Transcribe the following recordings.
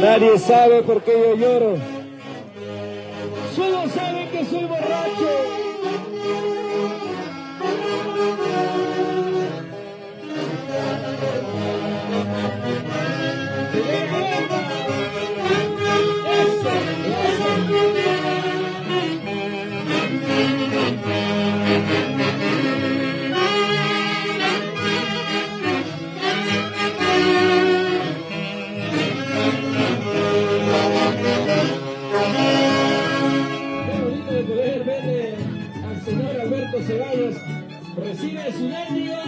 Nadie sabe por qué yo lloro. Solo saben que soy borracho. Ceballos recibe su mendigo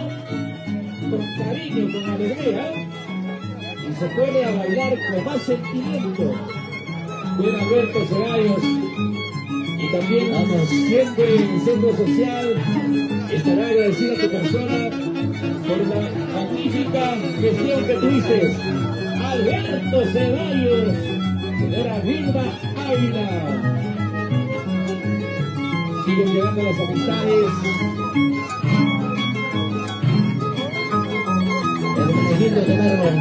con cariño, con alegría, y se pone a bailar con más sentimiento. Buen Alberto Ceballos, y también siempre en el centro social estará agradecida a tu persona por la magnífica gestión que tuviste. Alberto Ceballos, señora Vilma Ávila. Siguen llegando las amistades. El conejito de Marlon.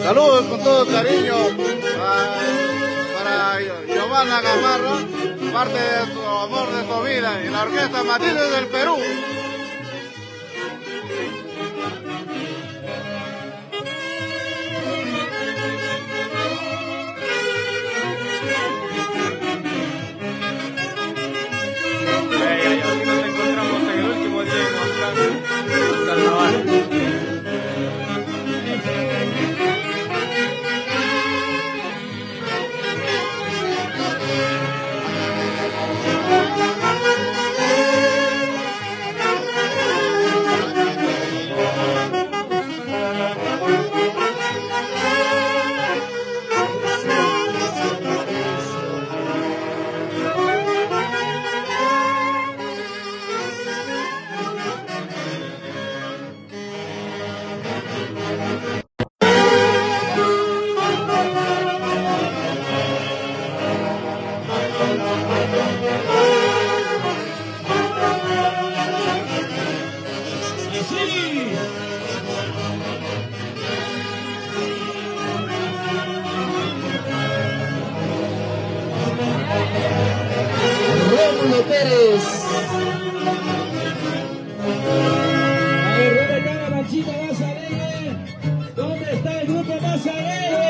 Saludos con todo cariño para Giovanna Gamarra, parte de su amor de su vida, y la Orquesta Matices del Perú. Aquí nos encontramos en el último día en Huancán, carnaval. Rómulo Pérez. A ver, ¿dónde está la machita más alegre? ¿Dónde está el grupo más alegre?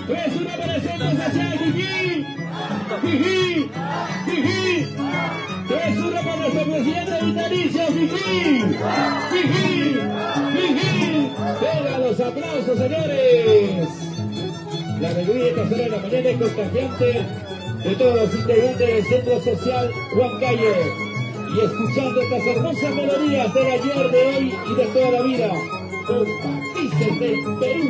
Pues una para centros hacia Jiji. Jiji. Jiji. Es una para nuestro presidente vitalicio, Jiji. Jiji. Jiji. Venga los aplausos, señores. La alegría de pasar en la mañana es contagiante de todos los integrantes del Centro Social Huancayo, y escuchando estas hermosas melodías del ayer, de hoy y de toda la vida, con Matices del Perú.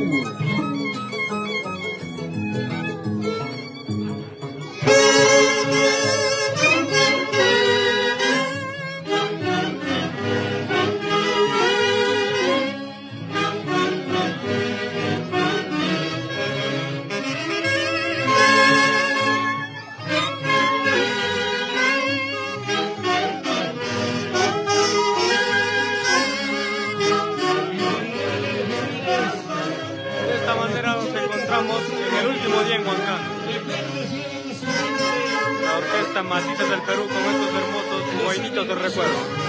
En el último día en Huancán, la Orquesta Matices del Perú con estos hermosos boinitos de recuerdo.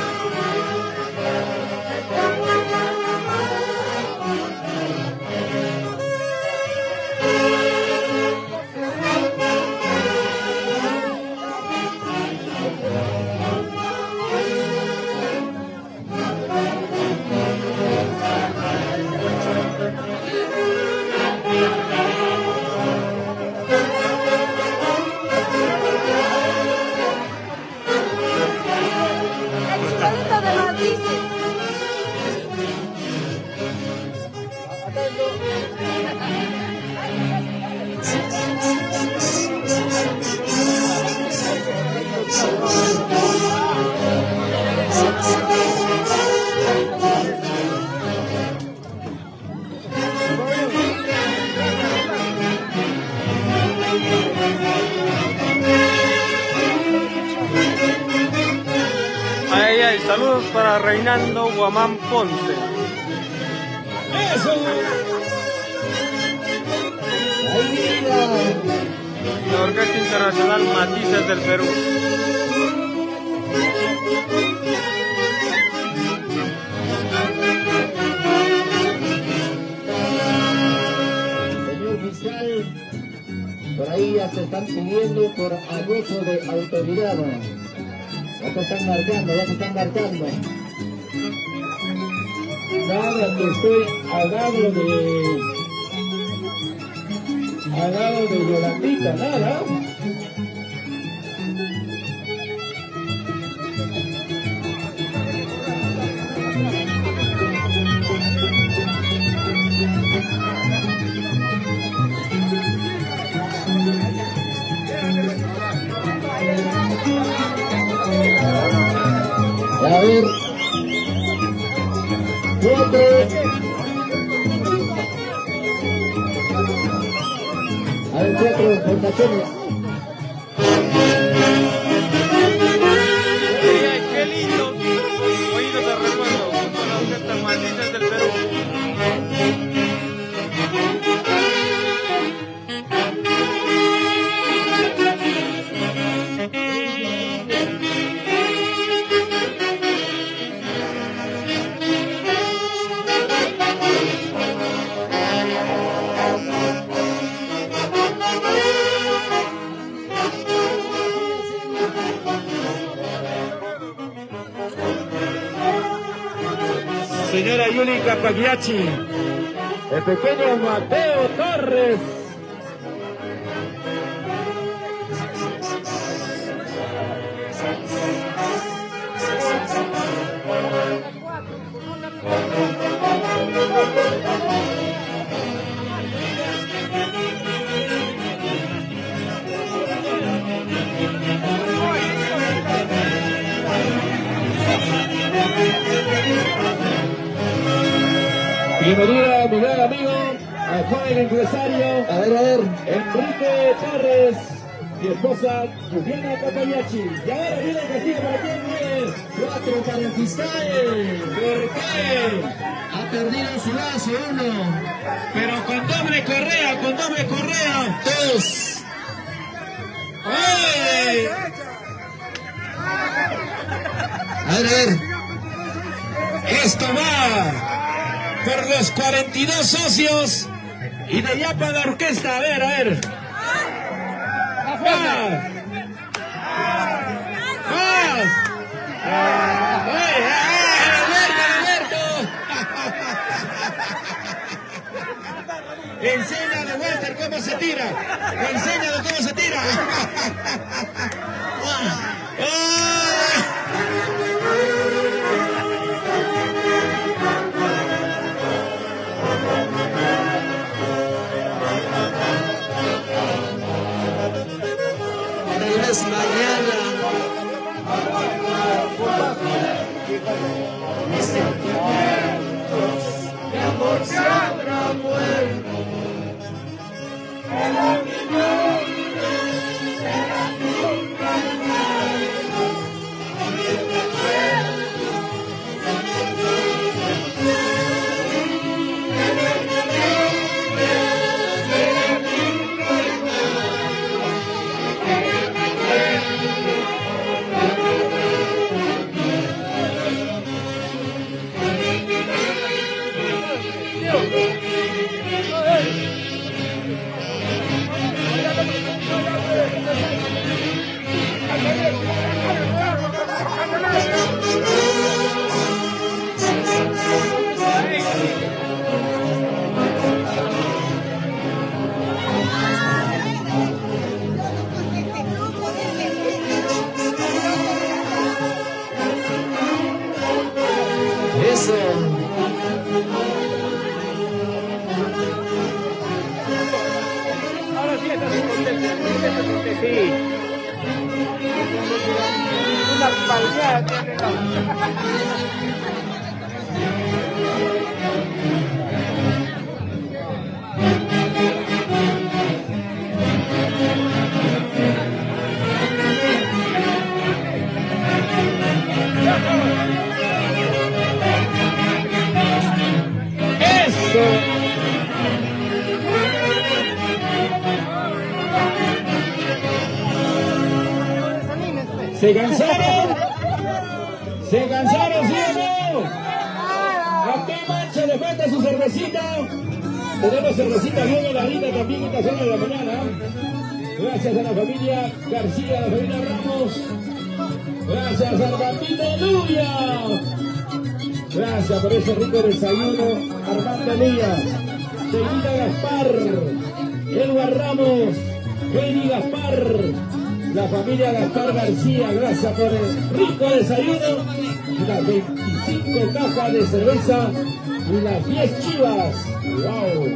Saludos para Reinaldo Guamán Ponce. ¡Eso! Ahí mira. La Orquesta Internacional Matices del Perú. Señor fiscal, por ahí ya se están pidiendo por abuso de autoridad. Ya se están marcando, ya se están marcando. Nada, que estoy al lado de Yolandita, nada. A ver. 4. A ver, 4 votaciones. ¡Ay, qué lindo! Oídos de recuerdo junto a la Orquesta Matices del Perú. Señora Yuli Capagliacci, el pequeño Mateo Torres. Bienvenida, mi gran amigo, al joven empresario. A ver. Enrique Torres y esposa Juliana Capagliacci. Y ahora viene el castigo para quién viene. 4 para el fiscal. ¿Por qué? Ha perdido su lazo 1. Pero con doble correa. 2. ¡Ay! A ver. Esto va por los 42 socios y de allá para la orquesta. A ver. ¡Más! ¡Ay, Alberto! Enséñale, Walter, cómo se tira. Tal vez mañana. Mis sentimientos de amor se habrán muerto. Eso. Ahora sí estás contento porque sí. Una palmeada tiene la... ¿Se cansaron? ¿Se cansaron, sí o no? ¿A qué mancha le falta su cervecita? Tenemos cervecita bien heladita también esta zona de la mañana. Gracias a la familia García, a la familia Ramos. Gracias a Armandito Luya. Gracias por ese rico desayuno, Armando Luya. Seguida Gaspar, Edward Ramos, Heidi Gaspar, la familia Gaspar García. Gracias por el rico desayuno. Las 25 cajas de cerveza y las 10 chivas. ¡Wow!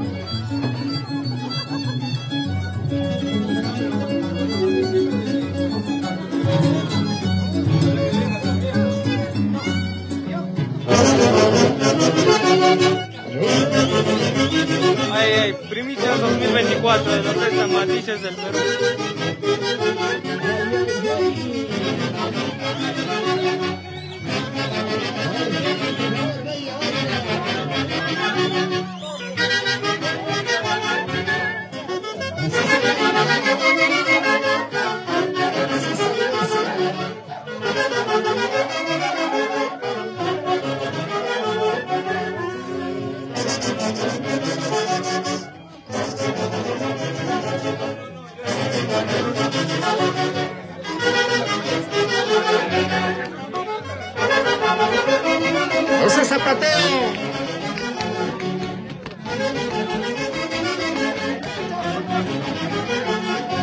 Ay, primicia 2024 de los Tres Matices del Perú. ¡Ese zapateo!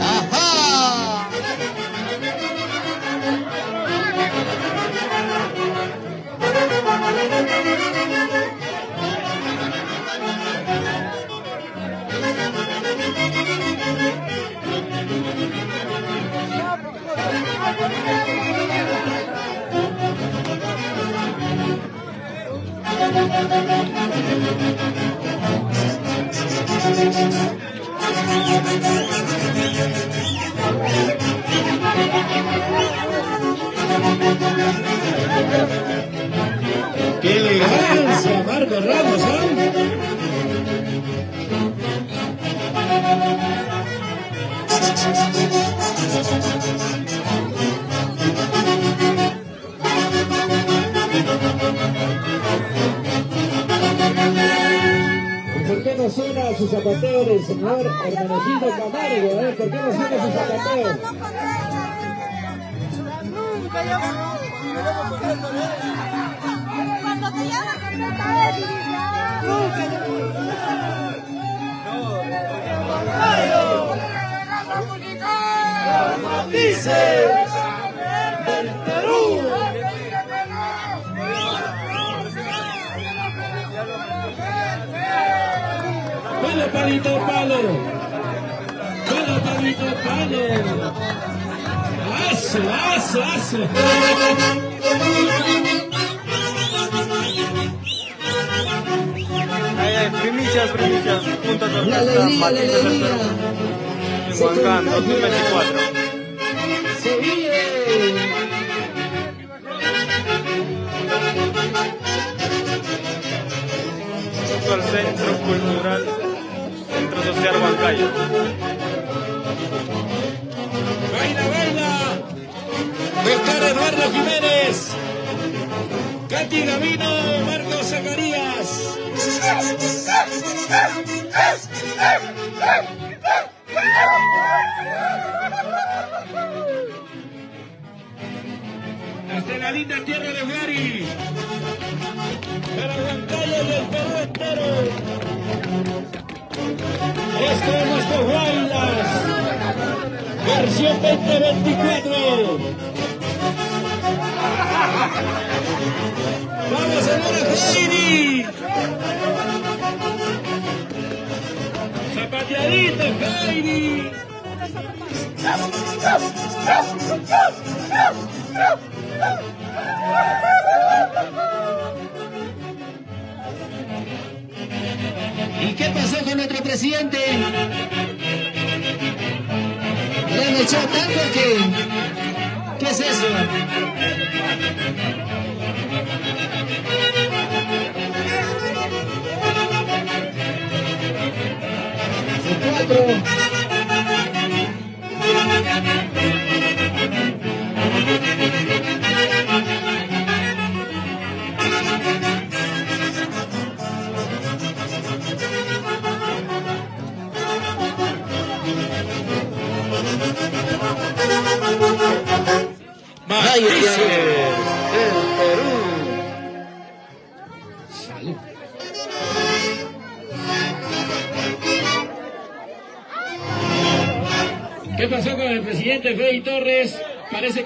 ¡Ajá! ¡Qué elegancia, Marco Ramos! ¿Por qué no suena a su zapateo del señor Hermenegildo Camargo? ¿Por qué no suena a su zapateo? Cuando te llaman con esta vez, Matices del Perú. Palo, palito, palo. Palo, palito, palo. Aso, aso, aso. Ay, primicias, juntos a los Tres Matices del Perú. En Huancán 2024. Se vive. Junto al Centro Cultural, Centro Social Huancayo. Baila, baila. Oscar Eduardo Jiménez. Katy Gavino, Marcos Zacarías. Hasta la linda tierra de Huari. Para Huancayo y el Perú entero. Esto es nuestro Guaylas. Versión 2024. ¡Vamos, señora Heidi! ¡Zapateadito, Heidi! ¿Y qué pasó con nuestro presidente? ¿Le han echado tanto o qué? ¿Qué es eso? Cuatro. Matices del Perú. Salud. ¿Qué pasó con el presidente Freddy Torres? Parece